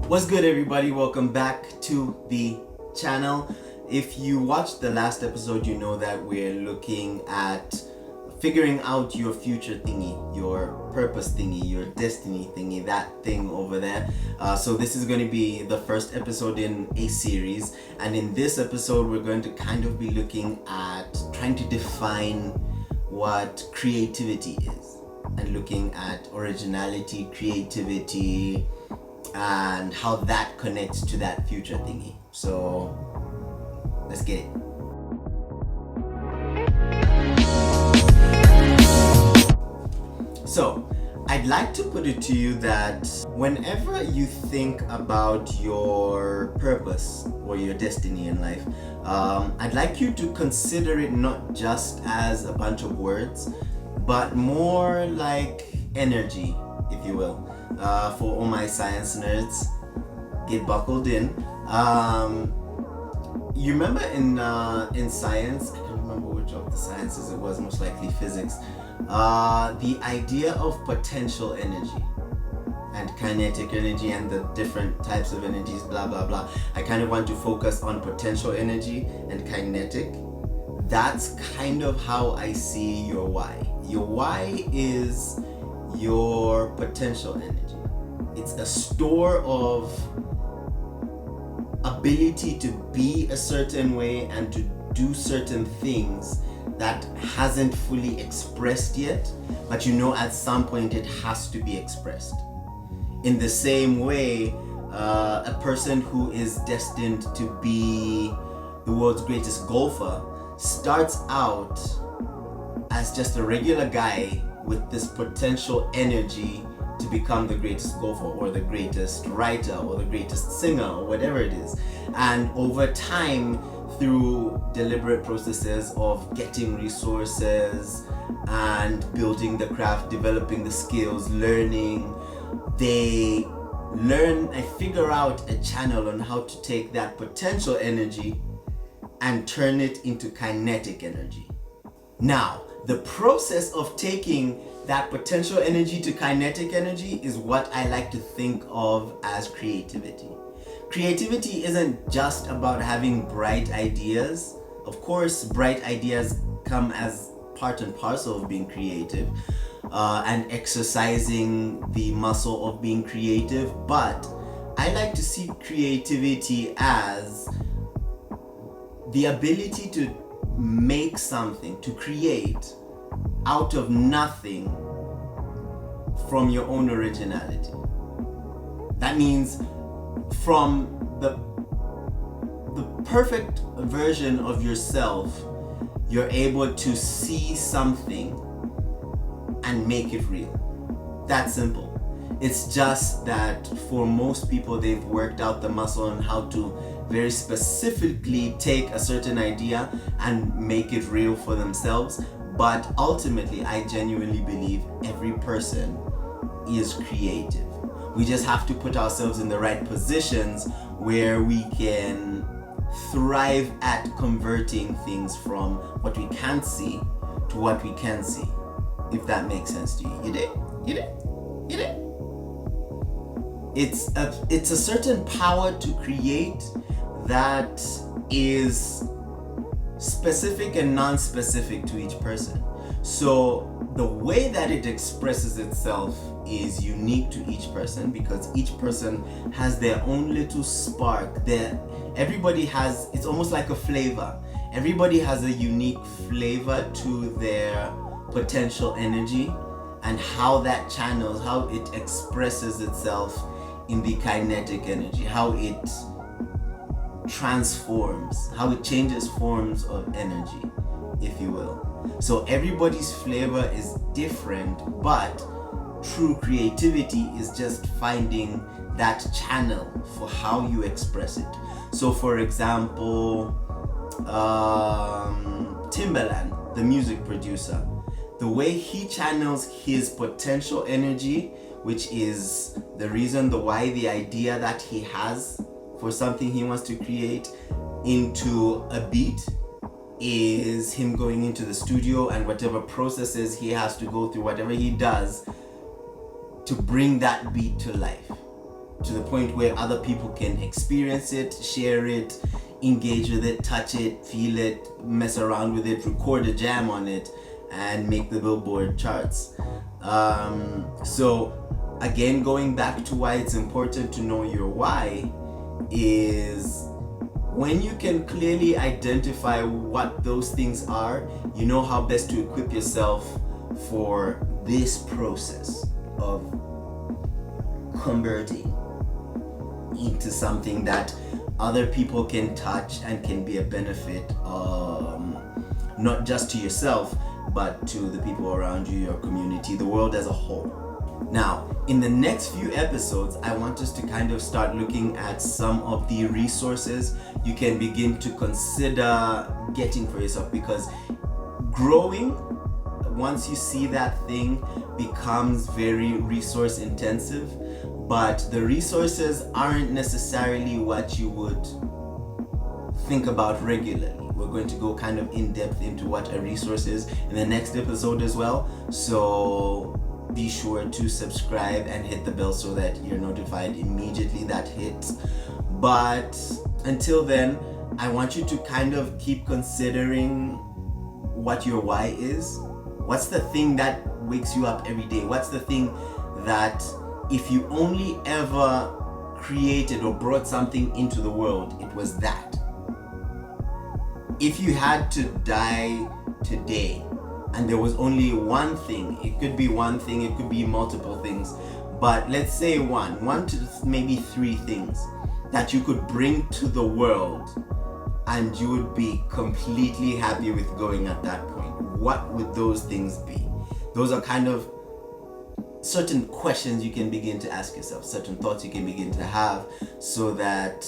What's good, everybody? Welcome back to the channel. If you watched the last episode, you know that we're looking at figuring out your future thingy, your purpose thingy, your destiny thingy, that thing over there. So this is going to be the first episode in a series, and in this episode we're going to kind of be looking at trying to define what creativity is, and looking at originality, creativity, and how that connects to that future thingy. So let's get it. So I'd like to put it to you that whenever you think about your purpose or your destiny in life, I'd like you to consider it not just as a bunch of words, but more like energy, if you will. For all my science nerds, get buckled in. You remember in science, I can't remember which of the sciences it was, most likely physics, the idea of potential energy and kinetic energy and the different types of energies, blah blah blah. I kind of want to focus on potential energy and kinetic. That's kind of how I see your why. Your why is your potential energy. It's a store of ability to be a certain way and to do certain things that hasn't fully expressed yet, but you know at some point it has to be expressed. In the same way, a person who is destined to be the world's greatest golfer starts out as just a regular guy with this potential energy to become the greatest golfer or the greatest writer or the greatest singer or whatever it is. And over time, through deliberate processes of getting resources and building the craft, developing the skills, learning, they learn and figure out a channel on how to take that potential energy and turn it into kinetic energy. Now, the process of taking that potential energy to kinetic energy is what I like to think of as creativity. Creativity isn't just about having bright ideas. Of course, bright ideas come as part and parcel of being creative and exercising the muscle of being creative, but I like to see creativity as the ability to make something, to create out of nothing from your own originality. That means from the perfect version of yourself, you're able to see something and make it real. That's simple. It's just that for most people, they've worked out the muscle on how to very specifically take a certain idea and make it real for themselves. But ultimately, I genuinely believe every person is creative. We just have to put ourselves in the right positions where we can thrive at converting things from what we can't see to what we can see. If that makes sense to you. You did? You did? You did? It's a certain power to create that is specific and non-specific to each person. So the way that it expresses itself is unique to each person, because each person has their own little spark. Everybody has, it's almost like a flavor. Everybody has a unique flavor to their potential energy, and how that channels, how it expresses itself in the kinetic energy, how it transforms, how it changes forms of energy, if you will. So everybody's flavor is different, but true creativity is just finding that channel for how you express it. So for example, Timbaland, the music producer, the way he channels his potential energy, which is the reason, the why, the idea that he has for something he wants to create, into a beat, is him going into the studio and whatever processes he has to go through, whatever he does to bring that beat to life. to the point where other people can experience it, share it, engage with it, touch it, feel it, mess around with it, record a jam on it, and make the Billboard charts. So again, going back to why it's important to know your why is when you can clearly identify what those things are, you know how best to equip yourself for this process of converting into something that other people can touch and can be a benefit, not just to yourself, but to the people around you, your community, the world as a whole. Now, in the next few episodes, I want us to kind of start looking at some of the resources you can begin to consider getting for yourself, because growing, once you see that thing, becomes very resource intensive, but the resources aren't necessarily what you would think about regularly. We're going to go kind of in depth into what a resource is in the next episode as well. So be sure to subscribe and hit the bell so that you're notified immediately that hits. But until then, I want you to kind of keep considering what your why is. What's the thing that wakes you up every day? What's the thing that if you only ever created or brought something into the world, it was that? If you had to die today and there was only one thing, it could be one thing, it could be multiple things, but let's say one to maybe three things that you could bring to the world and you would be completely happy with going at that point, what would those things be? Those are kind of certain questions you can begin to ask yourself, certain thoughts you can begin to have, so that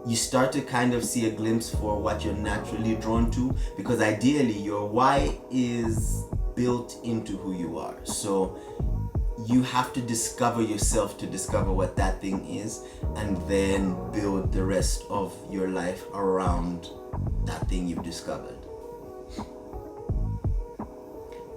you start to kind of see a glimpse for what you're naturally drawn to, because ideally your why is built into who you are. So you have to discover yourself to discover what that thing is, and then build the rest of your life around that thing you've discovered.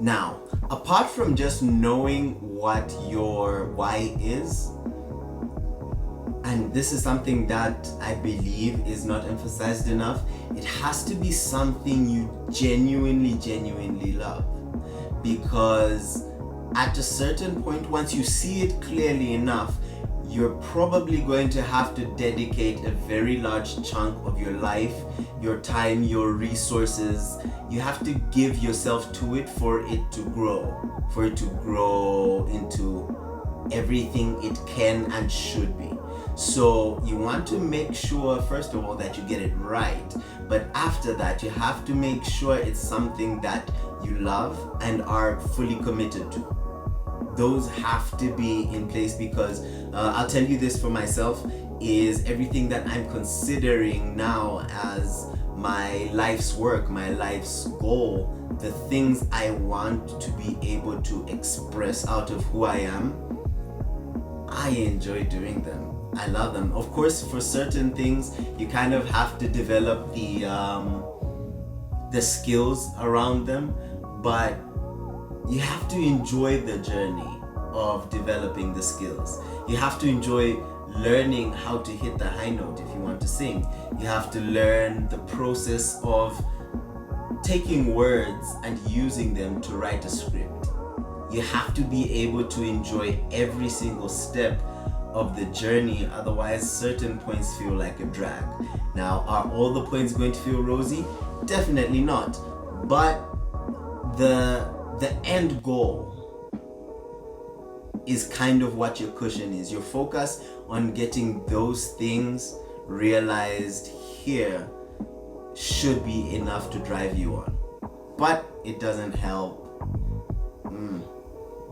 Now, apart from just knowing what your why is, and this is something that I believe is not emphasized enough, it has to be something you genuinely love. Because at a certain point, once you see it clearly enough, you're probably going to have to dedicate a very large chunk of your life, your time, your resources. You have to give yourself to it for it to grow into everything it can and should be. So you want to make sure, first of all, that you get it right, but after that you have to make sure it's something that you love and are fully committed to. Those have to be in place, because I'll tell you this for myself, is everything that I'm considering now as my life's work, my life's goal, the things I want to be able to express out of who I am, I enjoy doing them. I love them. Of course, for certain things, you kind of have to develop the skills around them, but you have to enjoy the journey of developing the skills. You have to enjoy learning how to hit the high note if you want to sing. You have to learn the process of taking words and using them to write a script. You have to be able to enjoy every single step of the journey, otherwise certain points feel like a drag. Now, are all the points going to feel rosy? Definitely not. But the end goal is kind of what your cushion is. Your focus on getting those things realized here should be enough to drive you on. But it doesn't help.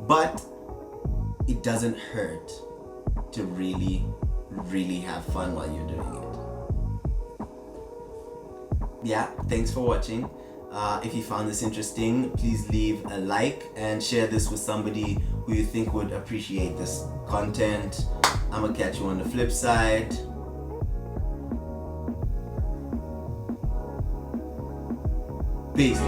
But it doesn't hurt to really have fun while you're doing it. Yeah, thanks for watching. If you found this interesting, please leave a like and share this with somebody who you think would appreciate this content. I'm gonna catch you on the flip side. Peace.